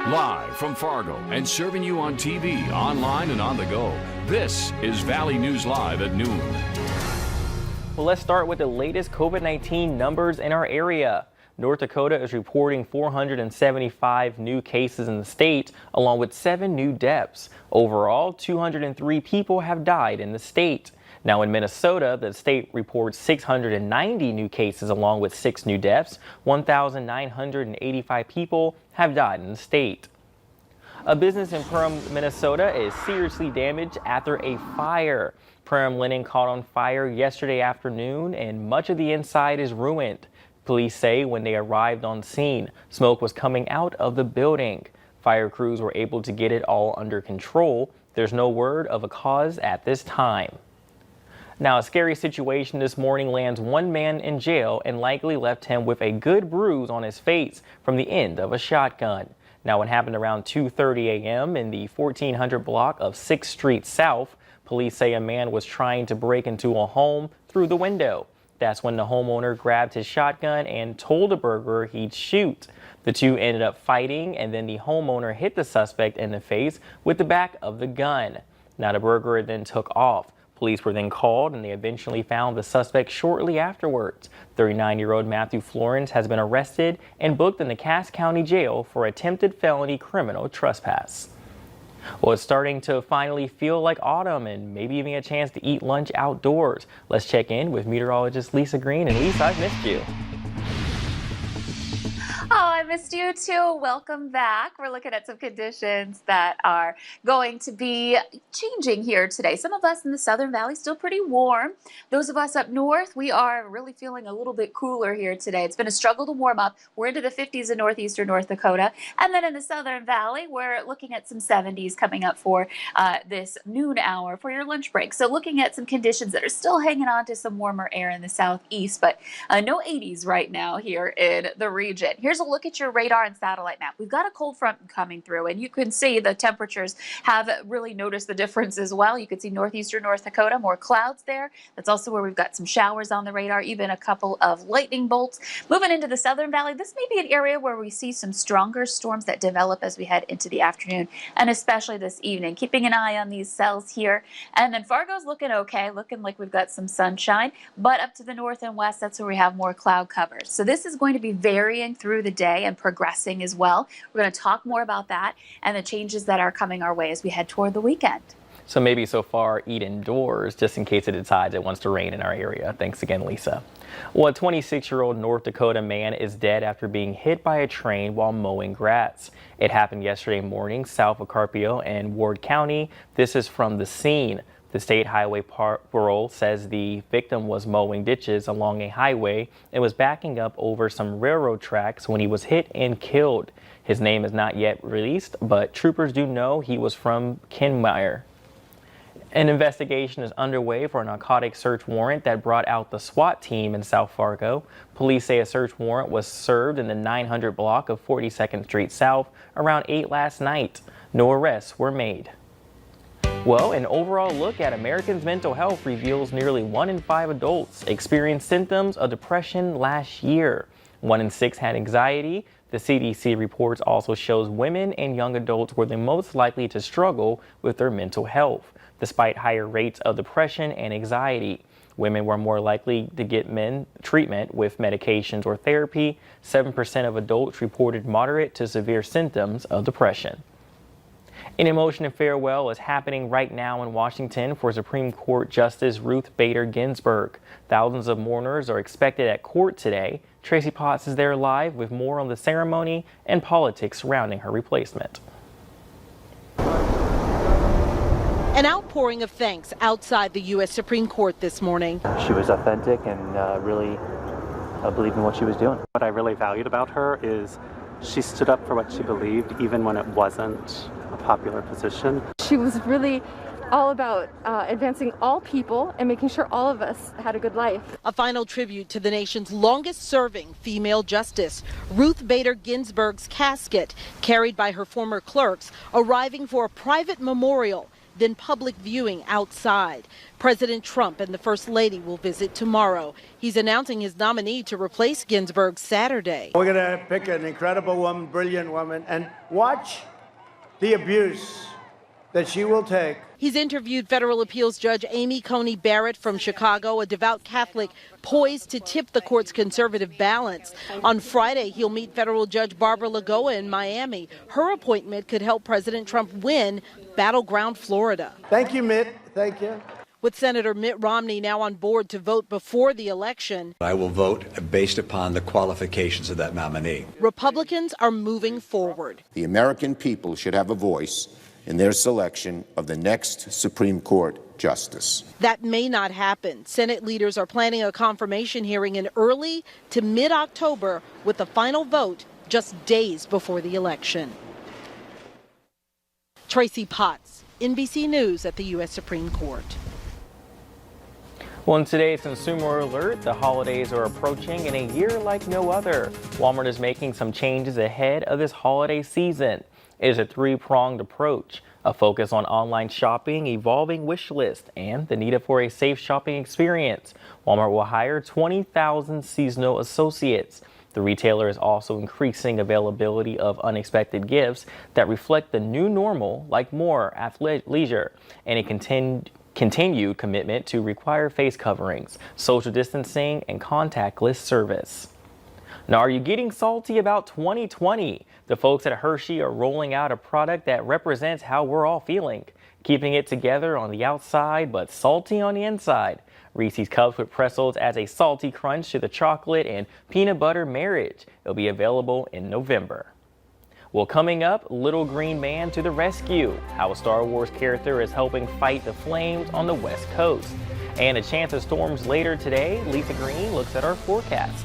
Live from Fargo and serving you on TV, online, and on the go, this is Valley News Live at noon. Well, let's start with the latest COVID-19 numbers in our area. North Dakota is reporting 475 new cases in the state, along with 7 new deaths. Overall, 203 people have died in the state. Now in Minnesota, the state reports 690 new cases along with 6 new deaths. 1,985 people have died in the state. A business in Perham, Minnesota is seriously damaged after a fire. Perham Linen caught on fire yesterday afternoon and much of the inside is ruined. Police say when they arrived on scene, smoke was coming out of the building. Fire crews were able to get it all under control. There's no word of a cause at this time. Now, a scary situation this morning lands one man in jail and likely left him with a good bruise on his face from the end of a shotgun. Now, it happened around 2:30 a.m. in the 1400 block of 6th Street South. Police say a man was trying to break into a home through the window. That's when the homeowner grabbed his shotgun and told the burglar he'd shoot. The two ended up fighting, and then the homeowner hit the suspect in the face with the back of the gun. Now, the burglar then took off. Police were then called, and they eventually found the suspect shortly afterwards. 39-year-old Matthew Florence has been arrested and booked in the Cass County Jail for attempted felony criminal trespass. Well, it's starting to finally feel like autumn and maybe even a chance to eat lunch outdoors. Let's check in with meteorologist Lisa Green. And Lisa, I've missed you. Oh, I missed you too. Welcome back. We're looking at some conditions that are going to be changing here today. Some of us in the Southern Valley still pretty warm. Those of us up north, we are really feeling a little bit cooler here today. It's been a struggle to warm up. We're into the 50s in northeastern North Dakota. And then in the Southern Valley, we're looking at some 70s coming up for this noon hour for your lunch break. So looking at some conditions that are still hanging on to some warmer air in the southeast, but no 80s right now here in the region. Here's a look at your radar and satellite map. We've got a cold front coming through, and you can see the temperatures have really noticed the difference as well. You can see northeastern North Dakota, more clouds there. That's also where we've got some showers on the radar, even a couple of lightning bolts. Moving into the Southern Valley, this may be an area where we see some stronger storms that develop as we head into the afternoon, and especially this evening. Keeping an eye on these cells here. And then Fargo's looking okay, looking like we've got some sunshine, but up to the north and west, that's where we have more cloud covers. So this is going to be varying through the day and progressing as well. We're going to talk more about that and the changes that are coming our way as we head toward the weekend. So maybe so far eat indoors just in case it decides it wants to rain in our area. Thanks again, Lisa. Well, a 26-year-old North Dakota man is dead after being hit by a train while mowing grass. It happened yesterday morning south of Carpio and Ward County. This is from the scene. The State Highway Patrol says the victim was mowing ditches along a highway and was backing up over some railroad tracks when he was hit and killed. His name is not yet released, but troopers do know he was from Kenmire. An investigation is underway for a narcotic search warrant that brought out the SWAT team in South Fargo. Police say a search warrant was served in the 900 block of 42nd Street South around 8 last night. No arrests were made. Well, an overall look at Americans' mental health reveals nearly 1 in 5 adults experienced symptoms of depression last year. 1 in 6 had anxiety. The CDC reports also shows women and young adults were the most likely to struggle with their mental health, despite higher rates of depression and anxiety. Women were more likely to get treatment with medications or therapy. 7% of adults reported moderate to severe symptoms of depression. An emotional farewell is happening right now in Washington for Supreme Court Justice Ruth Bader Ginsburg. Thousands of mourners are expected at court today. Tracy Potts is there live with more on the ceremony and politics surrounding her replacement. An outpouring of thanks outside the U.S. Supreme Court this morning. She was authentic and really believed in what she was doing. What I really valued about her is she stood up for what she believed, even when it wasn't a popular position. She was really all about advancing all people and making sure all of us had a good life. A final tribute to the nation's longest-serving female justice, Ruth Bader Ginsburg's casket, carried by her former clerks, arriving for a private memorial then public viewing outside. President Trump and the First Lady will visit tomorrow. He's announcing his nominee to replace Ginsburg Saturday. We're going to pick an incredible woman, brilliant woman, and watch the abuse that she will take. He's interviewed federal appeals judge Amy Coney Barrett from Chicago, a devout Catholic poised to tip the court's conservative balance. On Friday, he'll meet federal judge Barbara Lagoa in Miami. Her appointment could help President Trump win battleground Florida. Thank you, Mitt. Thank you. With Senator Mitt Romney now on board to vote before the election, I will vote based upon the qualifications of that nominee. Republicans are moving forward. The American people should have a voice in their selection of the next Supreme Court justice. That may not happen. Senate leaders are planning a confirmation hearing in early to mid-October with the final vote just days before the election. Tracy Potts, NBC News at the U.S. Supreme Court. Well, in today's Consumer Alert, the holidays are approaching in a year like no other. Walmart is making some changes ahead of this holiday season. It is a three-pronged approach, a focus on online shopping, evolving wish list, and the need for a safe shopping experience. Walmart will hire 20,000 seasonal associates. The retailer is also increasing availability of unexpected gifts that reflect the new normal, like more athleisure, and a continued commitment to require face coverings, social distancing, and contactless service. Now, are you getting salty about 2020? The folks at Hershey are rolling out a product that represents how we're all feeling, keeping it together on the outside but salty on the inside. Reese's Cups with pretzels adds a salty crunch to the chocolate and peanut butter marriage. It'll be available in November. Well, coming up, Little Green Man to the rescue, how a Star Wars character is helping fight the flames on the West Coast. And a chance of storms later today. Lisa Green looks at our forecast.